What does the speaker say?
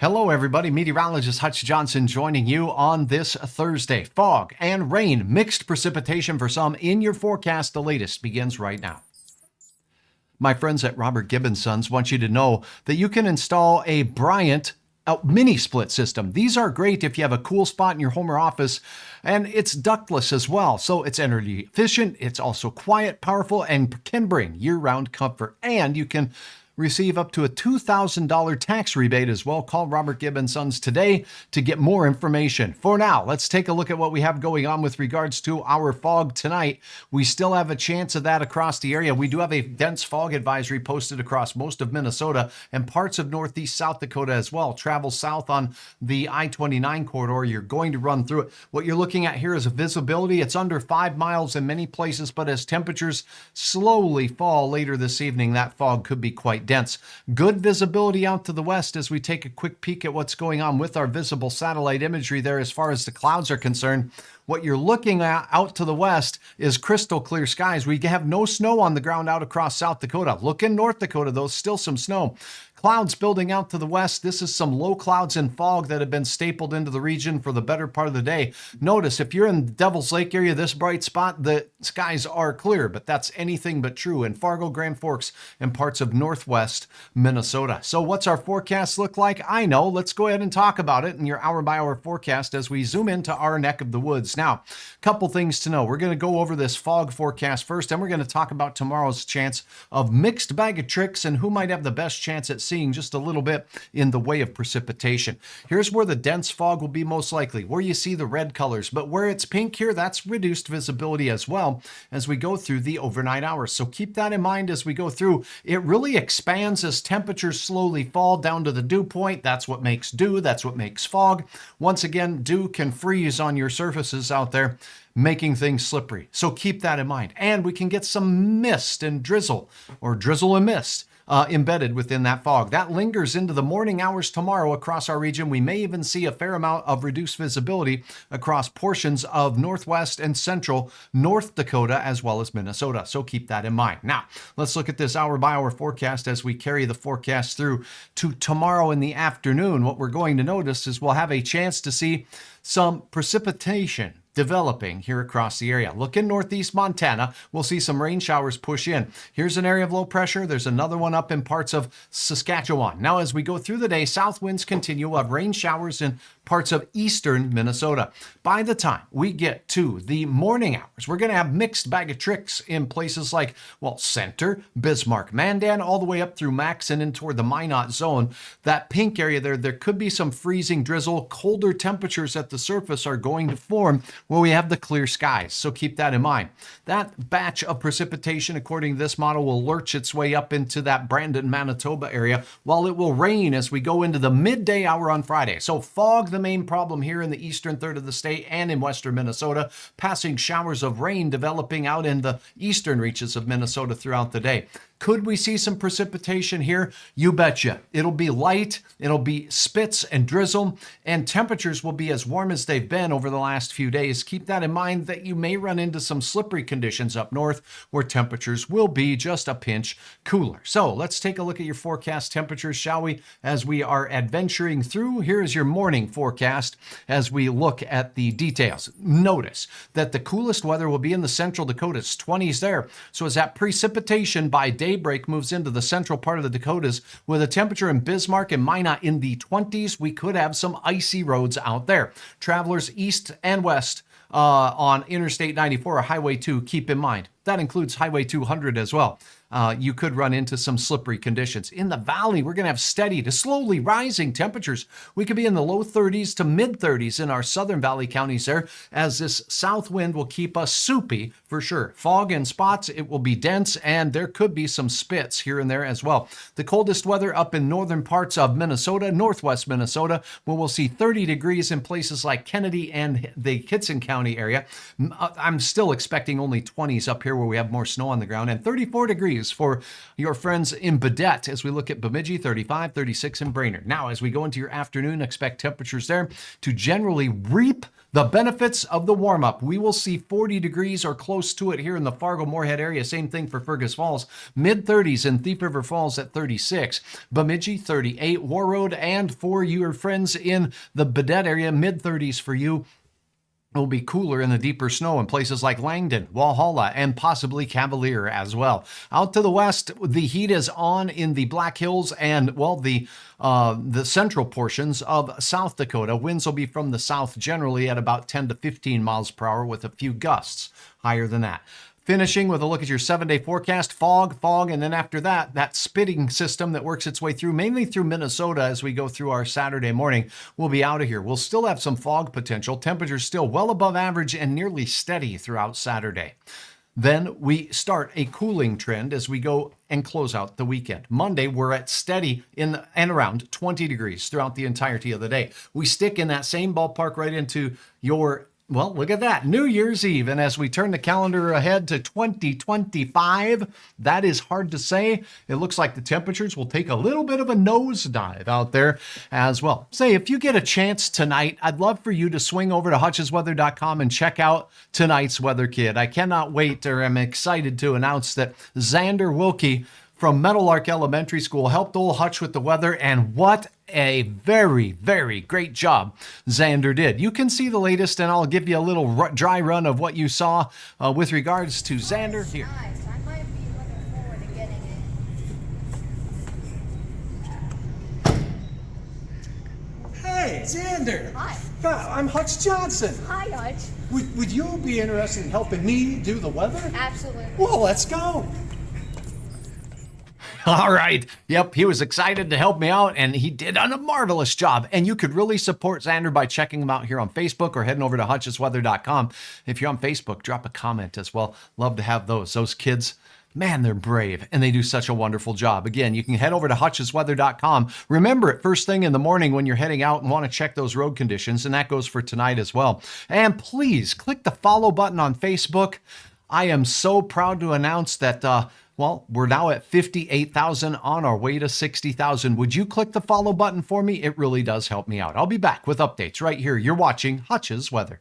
Hello, everybody. Meteorologist Hutch Johnson joining you on this Thursday. Fog and rain, mixed precipitation for some in your forecast. The latest begins right now. My friends at Robert Gibbons Sons want you to know that you can install a Bryant mini split system. These are great if you have a cool spot in your home or office, and it's ductless as well. So it's energy efficient, it's also quiet, powerful, and can bring year-round comfort. And you can receive up to a $2,000 tax rebate as well. Call Robert Gibbons Sons today to get more information. For now, let's take a look at what we have going on with regards to our fog tonight. We still have a chance of that across the area. We do have a dense fog advisory posted across most of Minnesota and parts of northeast South Dakota as well. Travel south on the I-29 corridor. You're going to run through it. What you're looking at here is a visibility. It's under 5 miles in many places, but as temperatures slowly fall later this evening, that fog could be quite dense. Good visibility out to the west as we take a quick peek at what's going on with our visible satellite imagery there as far as the clouds are concerned. What you're looking at out to the west is crystal clear skies. We have no snow on the ground out across South Dakota. Look in North Dakota, though, still some snow. Clouds building out to the west. This is some low clouds and fog that have been stapled into the region for the better part of the day. Notice if you're in the Devil's Lake area, this bright spot, the skies are clear, but that's anything but true in Fargo, Grand Forks, and parts of northwest Minnesota. So what's our forecast look like? I know. Let's go ahead and talk about it in your hour-by-hour forecast as we zoom into our neck of the woods. Now, a couple things to know. We're going to go over this fog forecast first, and we're going to talk about tomorrow's chance of mixed bag of tricks and who might have the best chance at seeing just a little bit in the way of precipitation. Here's where the dense fog will be most likely, where you see the red colors, but where it's pink here, that's reduced visibility as well as we go through the overnight hours. So keep that in mind as we go through. It really expands as temperatures slowly fall down to the dew point. That's what makes dew. That's what makes fog. Once again, dew can freeze on your surfaces out there, making things slippery. So keep that in mind. And we can get some mist and drizzle, or drizzle and mist, embedded within that fog. That lingers into the morning hours tomorrow across our region. We may even see a fair amount of reduced visibility across portions of northwest and central North Dakota as well as Minnesota. So keep that in mind. Now, let's look at this hour-by-hour forecast as we carry the forecast through to tomorrow in the afternoon. What we're going to notice is we'll have a chance to see some precipitation developing here across the area. Look in northeast Montana. We'll see some rain showers push in. Here's an area of low pressure. There's another one up in parts of Saskatchewan. Now, as we go through the day, south winds continue. We'll have rain showers in parts of eastern Minnesota. By the time we get to the morning hours, we're going to have mixed bag of tricks in places like, well, Center, Bismarck, Mandan, all the way up through Max and in toward the Minot zone. That pink area there could be some freezing drizzle. Colder temperatures at the surface are going to form where we have the clear skies. So keep that in mind. That batch of precipitation, according to this model, will lurch its way up into that Brandon, Manitoba area, while it will rain as we go into the midday hour on Friday. So fog, the main problem here in the eastern third of the state and in western Minnesota, passing showers of rain developing out in the eastern reaches of Minnesota throughout the day. Could we see some precipitation here? You betcha. It'll be light, it'll be spits and drizzle, and temperatures will be as warm as they've been over the last few days. Keep that in mind that you may run into some slippery conditions up north where temperatures will be just a pinch cooler. So let's take a look at your forecast temperatures, shall we, as we are adventuring through. Here is your morning forecast as we look at the details. Notice that the coolest weather will be in the central Dakotas, 20s there. So as that precipitation by daybreak moves into the central part of the Dakotas with a temperature in Bismarck and Minot in the 20s, we could have some icy roads out there. Travelers east and west on Interstate 94 or Highway 2, keep in mind. That includes Highway 200 as well. You could run into some slippery conditions. In the valley, we're going to have steady to slowly rising temperatures. We could be in the low 30s to mid 30s in our southern valley counties there, as this south wind will keep us soupy for sure. Fog in spots, it will be dense, and there could be some spits here and there as well. The coldest weather up in northern parts of Minnesota, northwest Minnesota, where we'll see 30 degrees in places like Kennedy and the Kitson County area. I'm still expecting only 20s up here where we have more snow on the ground, and 34 degrees degrees for your friends in Baudette as we look at Bemidji, 35, 36 in Brainerd. Now, as we go into your afternoon, expect temperatures there to generally reap the benefits of the warm-up. We will see 40 degrees or close to it here in the Fargo-Moorhead area. Same thing for Fergus Falls. Mid-30s in Thief River Falls at 36. Bemidji, 38. Warroad, and for your friends in the Baudette area, mid-30s for you. It will be cooler in the deeper snow in places like Langdon, Walhalla, and possibly Cavalier as well. Out to the west, the heat is on in the Black Hills and, well, the central portions of South Dakota. Winds will be from the south generally at about 10 to 15 miles per hour with a few gusts higher than that. Finishing with a look at your 7-day forecast, fog, and then after that, that spitting system that works its way through, mainly through Minnesota as we go through our Saturday morning, will be out of here. We'll still have some fog potential. Temperatures still well above average and nearly steady throughout Saturday. Then we start a cooling trend as we go and close out the weekend. Monday, we're at steady in and around 20 degrees throughout the entirety of the day. We stick in that same ballpark right into your, well, look at that, New Year's Eve. And as we turn the calendar ahead to 2025, that is hard to say. It looks like the temperatures will take a little bit of a nosedive out there as well. Say, if you get a chance tonight, I'd love for you to swing over to hutchesweather.com and check out tonight's weather kit. I cannot wait, or I'm excited to announce that Xander Wilkie from Meadowlark Elementary School helped old Hutch with the weather, and what a very, very great job Xander did. You can see the latest, and I'll give you a little dry run of what you saw with regards to Xander here. Nice. I might be looking forward to getting it. Hey, Xander. Hi. I'm Hutch Johnson. Hi, Hutch. Would you be interested in helping me do the weather? Absolutely. Well, let's go. All right. Yep, he was excited to help me out, and he did a marvelous job. And you could really support Xander by checking him out here on Facebook or heading over to hutchesweather.com. If you're on Facebook, drop a comment as well. Love to have those. Those kids, man, they're brave, and they do such a wonderful job. Again, you can head over to hutchesweather.com. Remember it first thing in the morning when you're heading out and want to check those road conditions, and that goes for tonight as well. And please click the follow button on Facebook. I am so proud to announce that well, we're now at 58,000 on our way to 60,000. Would you click the follow button for me? It really does help me out. I'll be back with updates right here. You're watching Hutch's Weather.